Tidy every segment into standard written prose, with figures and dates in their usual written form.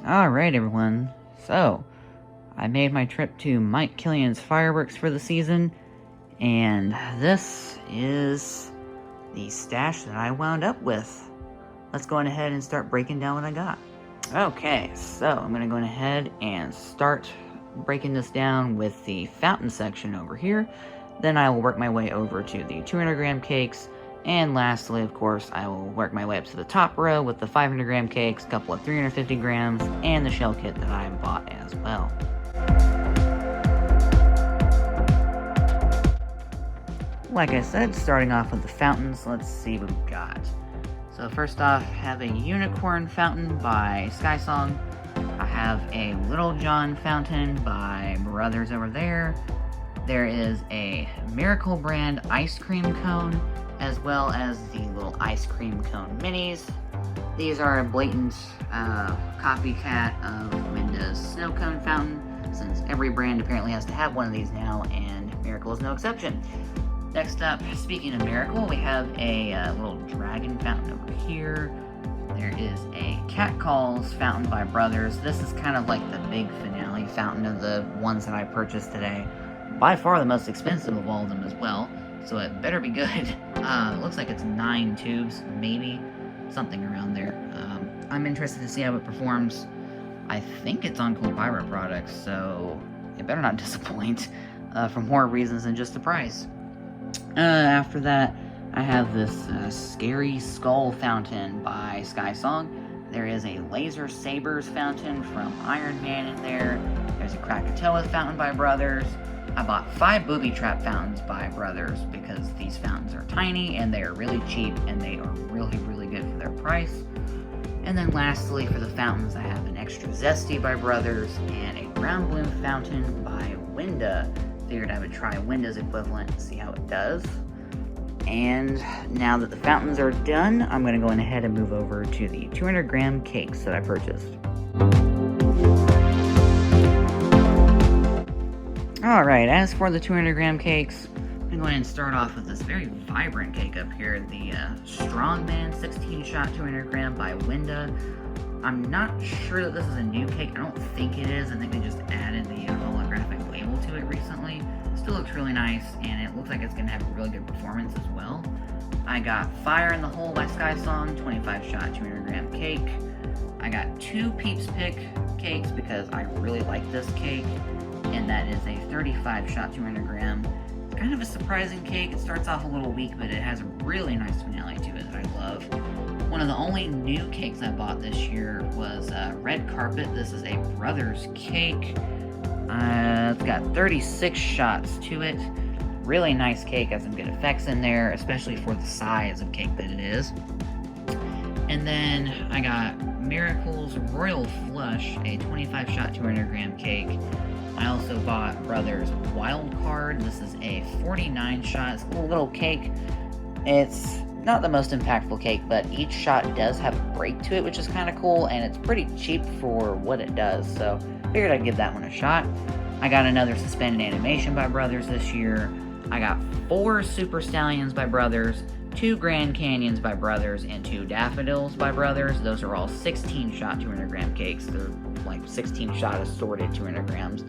Alright everyone, so I made my trip to Mike Killian's fireworks for the season, and this is the stash that I wound up with. Let's go on ahead and start breaking down what I got. Okay, so I'm going to go ahead and start breaking this down with the fountain section over here. Then I will work my way over to the 200 gram cakes. And lastly, of course, I will work my way up to the top row with the 500 gram cakes, a couple of 350 grams, and the shell kit that I bought as well. Like I said, starting off with the fountains, let's see what we've got. So first off, I have a unicorn fountain by Skysong. I have a Little John fountain by Brothers over there. There is a Miracle brand ice cream cone, as well as the little ice cream cone minis. These are a blatant copycat of Winda's snow cone fountain, since every brand apparently has to have one of these now, and Miracle is no exception. Next up, speaking of Miracle, we have a little dragon fountain over here. There is a Catcalls fountain by Brothers. This is kind of like the big finale fountain of the ones that I purchased today. By far the most expensive of all of them as well, so it better be good. It looks like it's 9 tubes, maybe, something around there. I'm interested to see how it performs. I think it's on Cool Pyro products, so it better not disappoint for more reasons than just the price. After that, I have this Scary Skull fountain by Skysong. There is a Laser Sabers fountain from Iron Man in there. There's a Krakatoa fountain by Brothers. I bought 5 booby trap fountains by Brothers because these fountains are tiny and they are really cheap and they are really, really good for their price. And then lastly, for the fountains, I have an Extra Zesty by Brothers and a Ground Bloom fountain by Winda. Figured I would try Winda's equivalent and see how it does. And now that the fountains are done, I'm going to go ahead and move over to the 200 gram cakes that I purchased. Alright, as for the 200 gram cakes, I'm going to go ahead and start off with this very vibrant cake up here, the Strongman 16 shot 200 gram by Winda. I'm not sure that this is a new cake. I don't think it is. I think they just added the holographic label to it recently. Still looks really nice, and it looks like it's going to have a really good performance as well. I got Fire in the Hole by Skysong, 25 shot 200 gram cake. I got 2 Peeps Pick cakes because I really like this cake, and that is a 35 shot 200 gram. It's kind of a surprising cake. It starts off a little weak, but it has a really nice finale to it that I love. One of the only new cakes I bought this year was Red Carpet. This is a Brothers cake. It's got 36 shots to it. Really nice cake, has some good effects in there, especially for the size of cake that it is. And then I got Miracle's Royal Flush, a 25 shot 200 gram cake. I also bought Brothers Wild Card. This is a 49 shot. It's a little cake. It's not the most impactful cake, but each shot does have a break to it, which is kind of cool, and it's pretty cheap for what it does, so figured I'd give that one a shot. I got another Suspended Animation by Brothers this year. I got 4 Super Stallions by Brothers, 2 Grand Canyons by Brothers, and 2 Daffodils by Brothers. Those are all 16 shot 200 gram cakes. They're like 16 shot assorted 200 grams.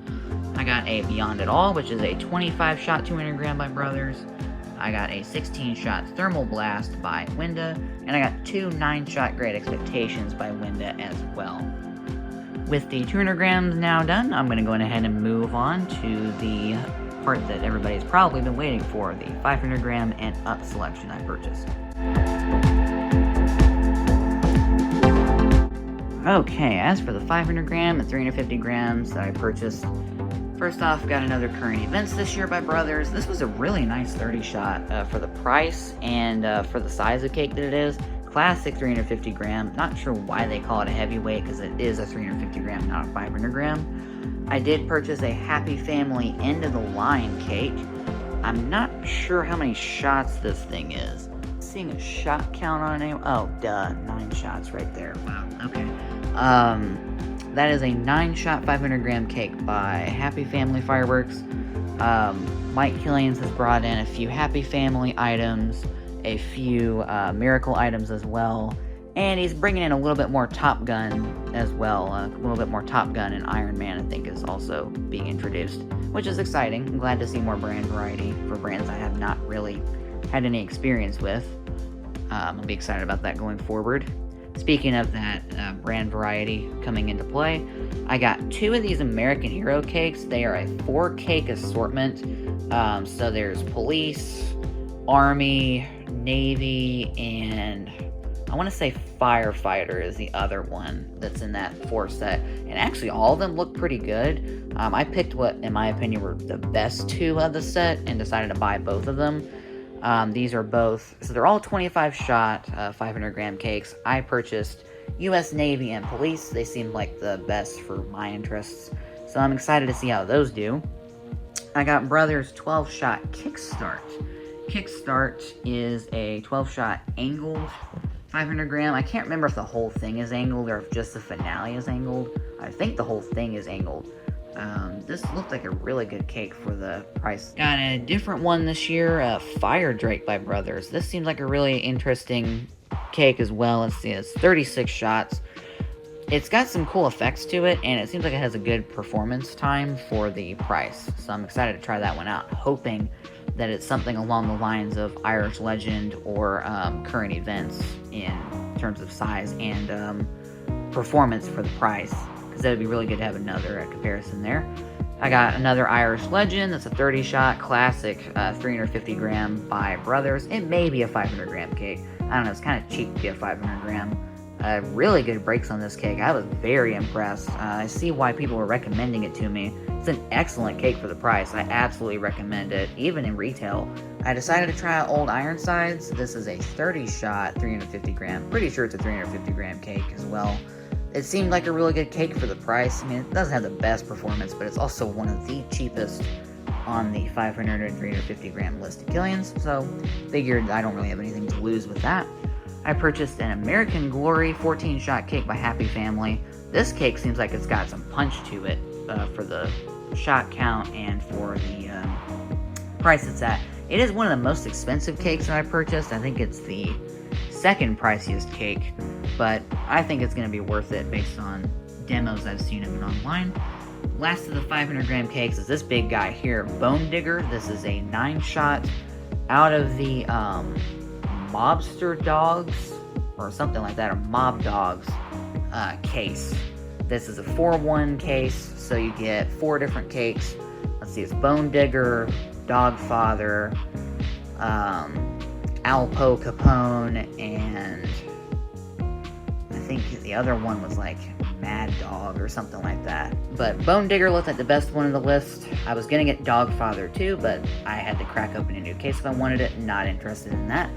I got a Beyond It All, which is a 25 shot 200 gram by Brothers. I got a 16 shot Thermal Blast by Winda, and I got 2 9-shot Great Expectations by Winda as well. With the 200 grams now done, I'm going to go ahead and move on to the part that everybody's probably been waiting for, the 500 gram and up selection I purchased. Okay, as for the 500 gram and 350 grams that I purchased, first off, got another Current Events this year by Brothers. This was a really nice 30 shot for the price and for the size of cake that it is. Classic 350 gram. Not sure why they call it a heavyweight because it is a 350 gram, not a 500 gram. I did purchase a Happy Family End of the Line cake. I'm not sure how many shots this thing is. Seeing a shot count on it. Oh, duh. 9 shots right there. Wow. Okay. That is a 9-shot 500 gram cake by Happy Family Fireworks. Mike Killian has brought in a few Happy Family items, a few Miracle items as well, and he's bringing in a little bit more Top Gun as well. A little bit more Top Gun and Iron Man, I think, is also being introduced, which is exciting. I'm glad to see more brand variety for brands I have not really had any experience with. I'll be excited about that going forward. Speaking of that brand variety coming into play, I got 2 of these American Hero cakes. They are a 4-cake assortment. So there's Police, Army, Navy, and I want to say Firefighter is the other one that's in that 4 set. And actually, all of them look pretty good. I picked what, in my opinion, were the best 2 of the set and decided to buy both of them. These are both, so they're all 25 shot, 500 gram cakes. I purchased US Navy and Police. They seemed like the best for my interests, so I'm excited to see how those do. I got Brothers 12 shot Kickstart. Kickstart is a 12 shot angled 500 gram. I can't remember if the whole thing is angled or if just the finale is angled. I think the whole thing is angled. This looked like a really good cake for the price. Got a different one this year, Fire Drake by Brothers. This seems like a really interesting cake as well. Let's see, it's 36 shots. It's got some cool effects to it, and it seems like it has a good performance time for the price. So I'm excited to try that one out, hoping that it's something along the lines of Irish Legend or current events in terms of size and performance for the price. That would be really good to have another comparison there. I got another Irish Legend. That's a 30 shot classic 350 gram by Brothers. It may be a 500 gram cake. I don't know, it's kind of cheap to be a 500 gram. Really good breaks on this cake. I was very impressed. I see why people were recommending it to me. It's an excellent cake for the price. I absolutely recommend it, even in retail. I decided to try out Old Ironsides. This is a 30 shot 350 gram. Pretty sure it's a 350 gram cake as well. It seemed like a really good cake for the price. I mean, it doesn't have the best performance, but it's also one of the cheapest on the 500 and 350 gram list of Killian's, so figured I don't really have anything to lose with that. I purchased an American Glory 14 shot cake by Happy Family. This cake seems like it's got some punch to it for the shot count and for the price it's at. It is one of the most expensive cakes that I purchased. I think it's the second priciest cake, but I think it's going to be worth it based on demos I've seen of it online. Last of the 500 gram cakes is this big guy here, Bone Digger. This is a 9 shot out of the Mobster Dogs or something like that, or Mob Dogs case. This is a 4-1 case, so you get 4 different cakes. Let's see, it's Bone Digger, Dogfather, Alpo Capone, and I think the other one was like Mad Dog or something like that. But Bone Digger looked like the best one on the list. I was gonna get Dogfather too, but I had to crack open a new case if I wanted it. Not interested in that.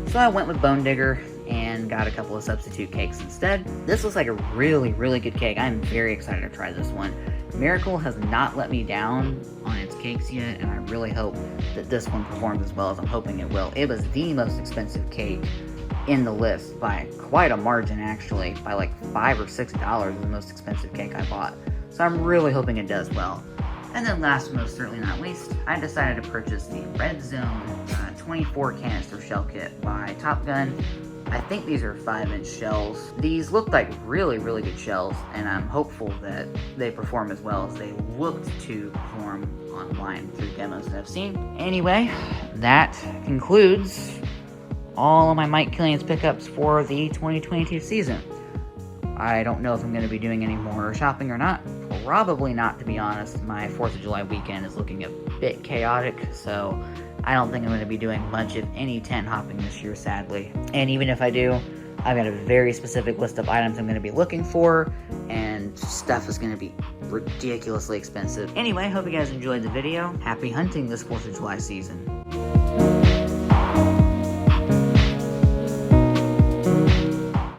So I went with Bone Digger and got a couple of substitute cakes instead. This looks like a really, really good cake. I'm very excited to try this one. Miracle has not let me down on its cakes yet, and I really hope that this one performs as well as I'm hoping it will. It was the most expensive cake in the list by quite a margin, actually. By like $5 or $6 is the most expensive cake I bought. So I'm really hoping it does well. And then last, most certainly not least, I decided to purchase the Red Zone 24 canister shell kit by Top Gun. I think these are 5-inch shells. These look like really, really good shells, and I'm hopeful that they perform as well as they looked to perform online through demos that I've seen. Anyway, that concludes all of my Mike Killian's pickups for the 2022 season. I don't know if I'm going to be doing any more shopping or not. Probably not, to be honest. My 4th of July weekend is looking a bit chaotic, so I don't think I'm going to be doing much of any tent hopping this year, sadly. And even if I do, I've got a very specific list of items I'm going to be looking for, and stuff is going to be ridiculously expensive. Anyway, hope you guys enjoyed the video. Happy hunting this 4th of July season.